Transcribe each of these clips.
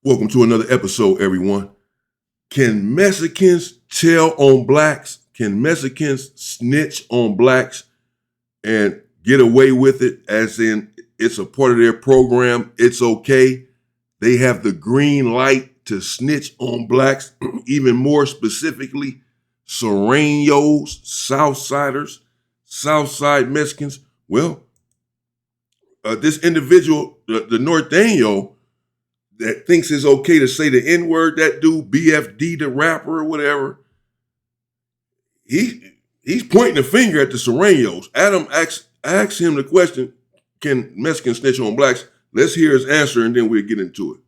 Welcome to another episode, everyone. Can Mexicans tell on blacks? Can Mexicans snitch on blacks and get away with it, as in it's a part of their program, it's okay? They have the green light to snitch on blacks, even more specifically, Surenos, Southsiders, Southside Mexicans. Well, this individual, the Norteño, that thinks it's okay to say the N-word, that dude, BFD, the rapper or whatever, he's pointing the finger at the Surenos. Adam asks him the question, can Mexicans snitch on blacks? Let's hear his answer and then we'll get into it.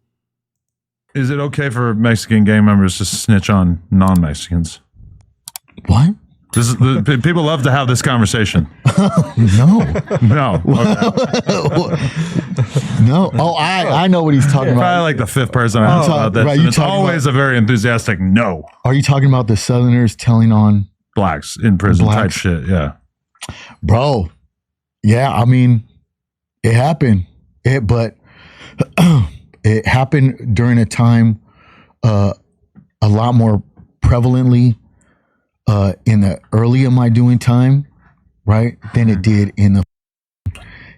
Is it okay for Mexican gang members to snitch on non-Mexicans? What? People love to have this conversation. No. No. Okay. No. Oh, I know what he's talking about. Probably like the fifth person I asked about this. Right, And it's always a very enthusiastic no. Are you talking about the Southerners telling on Blacks in prison type shit, yeah. Bro, yeah, I mean, it happened. But it happened during a time a lot more prevalently in the early of my doing time, right, than it did in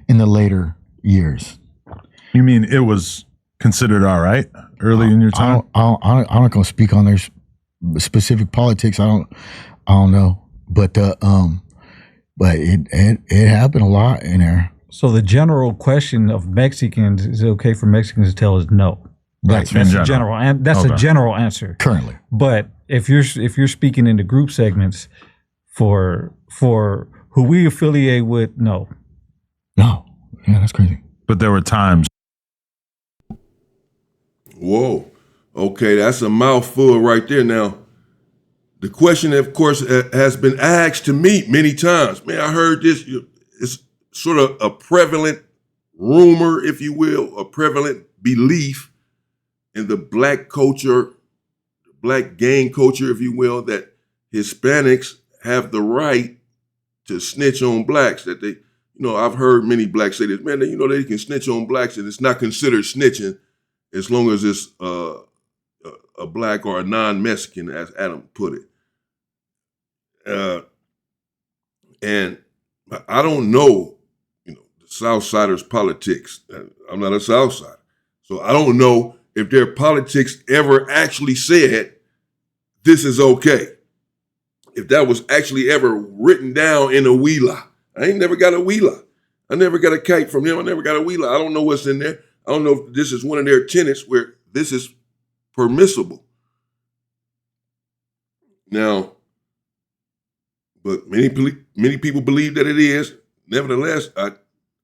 the later years. You mean it was considered all right early in your time? I'm not gonna speak on their specific politics. I don't know, but it happened a lot in there. So the general question of Mexicans, is it okay for Mexicans to tell, is no. Right. That's a general, and that's a general answer Currently. But if you're speaking in the group segments for who we affiliate with, no. Yeah, that's crazy. But there were times. Whoa. Okay, that's a mouthful right there. Now, the question, of course, has been asked to me many times. Man, I heard this. It's sort of a prevalent rumor, if you will, a prevalent belief in the black culture, black gang culture, if you will, that Hispanics have the right to snitch on blacks. That they, I've heard many blacks say this, man, they can snitch on blacks and it's not considered snitching as long as it's a black or a non-Mexican, as Adam put it. And I don't know, the Southsiders' politics. I'm not a Southsider. So I don't know if their politics ever actually said this is okay. If that was actually ever written down in a wheeler. I ain't never got a wheeler. I never got a kite from them. I never got a wheeler. I don't know what's in there. I don't know if this is one of their tenets where this is permissible. Now, but many people believe that it is. Nevertheless, I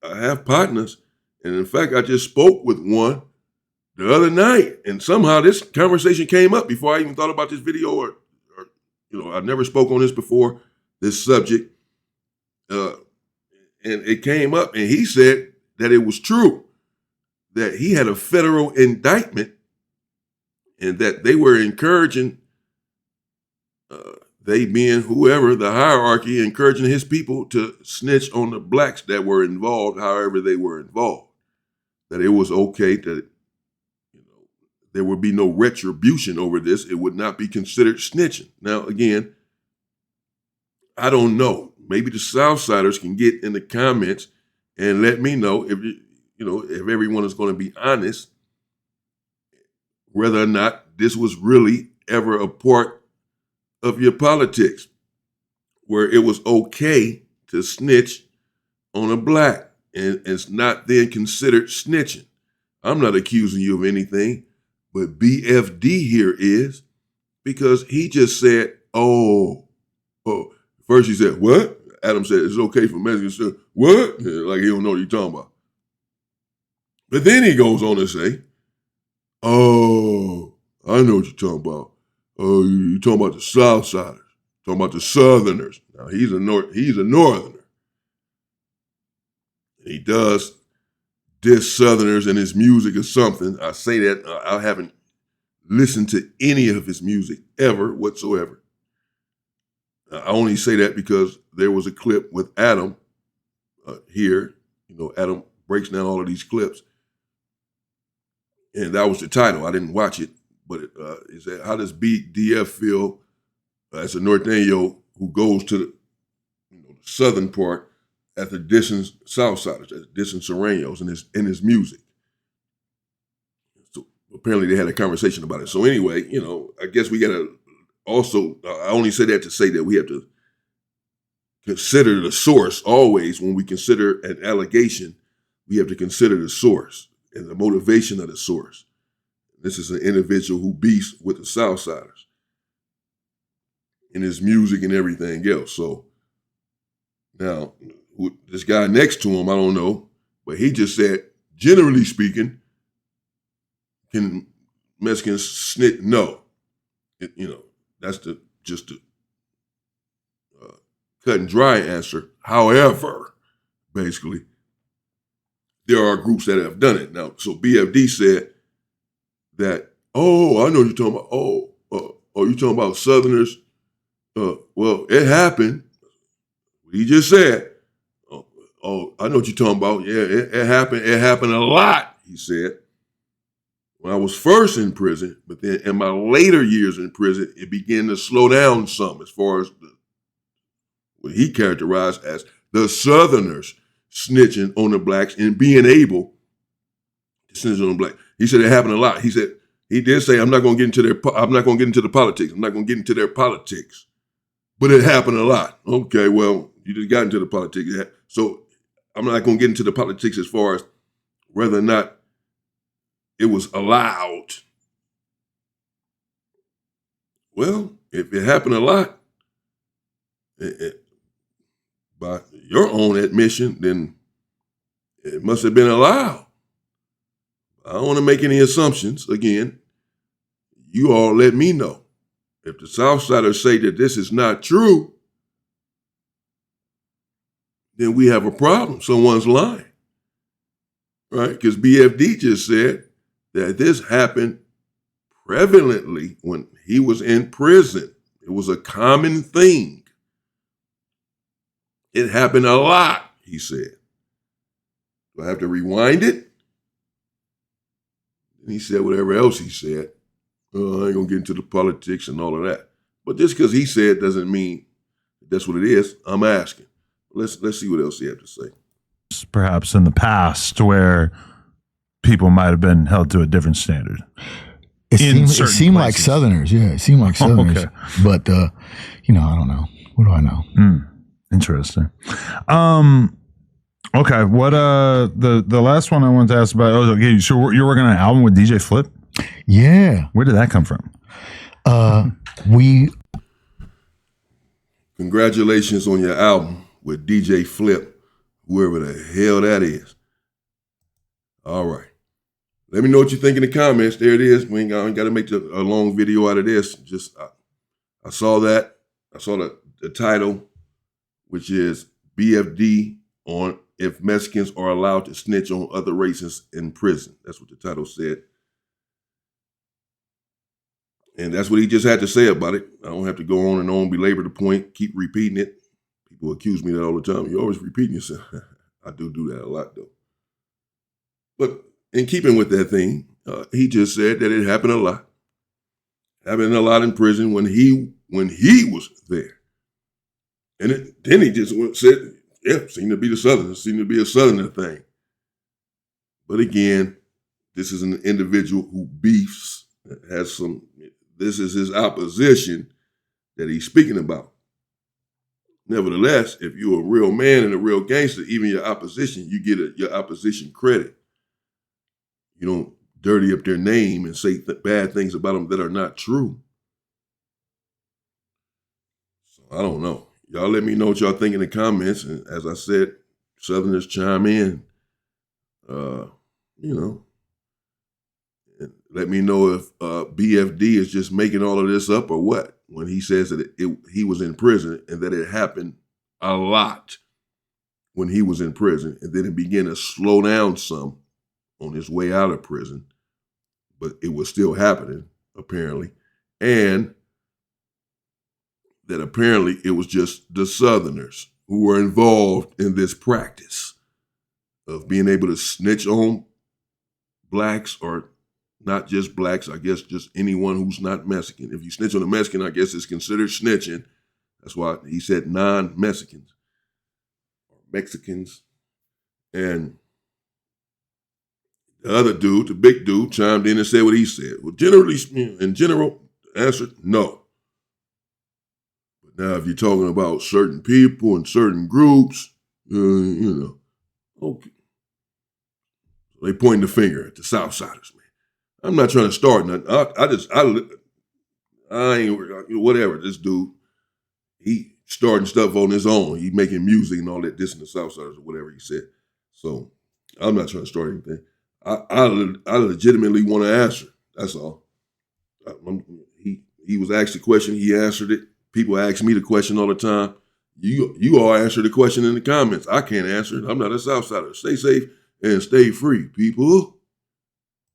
have partners. And in fact, I just spoke with one the other night, and somehow this conversation came up before I even thought about this video, or I never spoke on this before, this subject, and it came up, and he said that it was true, that he had a federal indictment, and that they were encouraging, they being whoever, the hierarchy, encouraging his people to snitch on the blacks that were involved, however they were involved, that it was okay to, there would be no retribution over this. It would not be considered snitching. Now, again, I don't know. Maybe the Southsiders can get in the comments and let me know if if everyone is going to be honest, whether or not this was really ever a part of your politics, where it was okay to snitch on a black and it's not then considered snitching. I'm not accusing you of anything. But BFD here is, because he just said, oh. First he said, what? Adam said, it's okay for Mexicans to, what? Like he don't know what you're talking about. But then he goes on to say, oh, I know what you're talking about. Oh, you're talking about the Southsiders, talking about the Southerners. Now he's a Northerner. He does diss Southerners in his music or something. I say that I haven't listened to any of his music ever whatsoever. I only say that because there was a clip with Adam here. Adam breaks down all of these clips. And that was the title. I didn't watch it, but it said, how does DF feel as a norteño who goes to the southern part at the distant Southsiders, at the distant Surenos in his music? So apparently they had a conversation about it. So anyway, I guess we got to also, I only say that to say that we have to consider the source always. When we consider an allegation, we have to consider the source and the motivation of the source. This is an individual who beefs with the Southsiders in his music and everything else. So now, this guy next to him, I don't know, but he just said, generally speaking, can Mexicans snitch? No. That's just the cut and dry answer. However, basically, there are groups that have done it. Now, so BFD said that, I know what you're talking about. You're talking about Southerners? Well, it happened. He just said, I know what you're talking about. Yeah, it happened. It happened a lot, he said. When I was first in prison, but then in my later years in prison, it began to slow down some as far as what he characterized as the Southerners snitching on the blacks and being able to snitch on the black. He said it happened a lot. He said, he did say, I'm not going to get into the politics. I'm not going to get into their politics. But it happened a lot. Okay, well, you just got into the politics. So I'm not going to get into the politics as far as whether or not it was allowed. Well, if it happened a lot, by your own admission, then it must have been allowed. I don't want to make any assumptions. Again, you all let me know. If the Southsiders say that this is not true, then we have a problem. Someone's lying, right? Because BFD just said that this happened prevalently when he was in prison. It was a common thing. It happened a lot, he said. Do I have to rewind it? And he said whatever else he said. I ain't gonna get into the politics and all of that. But just because he said doesn't mean that's what it is. I'm asking. Let's see what else he had to say. Perhaps in the past where people might have been held to a different standard. It seemed like Southerners. Yeah, it seemed like Southerners. Okay. But, I don't know. What do I know? Interesting. Okay. What, the last one I wanted to ask about, okay, so you're working on an album with DJ Flip? Yeah. Where did that come from? Congratulations on your album with DJ Flip, whoever the hell that is. All right. Let me know what you think in the comments. There it is. We ain't got to make a long video out of this. Just I saw that. I saw the title, which is BFD on if Mexicans are allowed to snitch on other races in prison. That's what the title said. And that's what he just had to say about it. I don't have to go on and on, belabor the point, keep repeating it. People accuse me of that all the time. You're always repeating yourself. I do that a lot, though. But in keeping with that thing, he just said that it happened a lot. Happened a lot in prison when he was there. And then he just said, yeah, seemed to be the Southerners, seemed to be a Southerner thing. But again, this is an individual who beefs, this is his opposition that he's speaking about. Nevertheless, if you're a real man and a real gangster, even your opposition, you get your opposition credit. You don't dirty up their name and say bad things about them that are not true. So I don't know. Y'all let me know what y'all think in the comments. And as I said, Southerners chime in. And let me know if BFD is just making all of this up or what, when he says that he was in prison and that it happened a lot when he was in prison, and then it began to slow down some on his way out of prison, but it was still happening, apparently, and that apparently it was just the Southerners who were involved in this practice of being able to snitch on blacks or not just blacks, I guess just anyone who's not Mexican. If you snitch on a Mexican, I guess it's considered snitching. That's why he said non-Mexicans or Mexicans. And the other dude, the big dude, chimed in and said what he said. Well, in general, answered no. But now if you're talking about certain people and certain groups, okay. So they pointing the finger at the Southsiders, man. I'm not trying to start nothing. I ain't, whatever, this dude, he starting stuff on his own. He making music and all that, this and the Southsiders or whatever he said. So I'm not trying to start anything. I legitimately want to answer. That's all. He was asked a question. He answered it. People ask me the question all the time. You all answer the question in the comments. I can't answer it. I'm not a Southsider. Stay safe and stay free, people.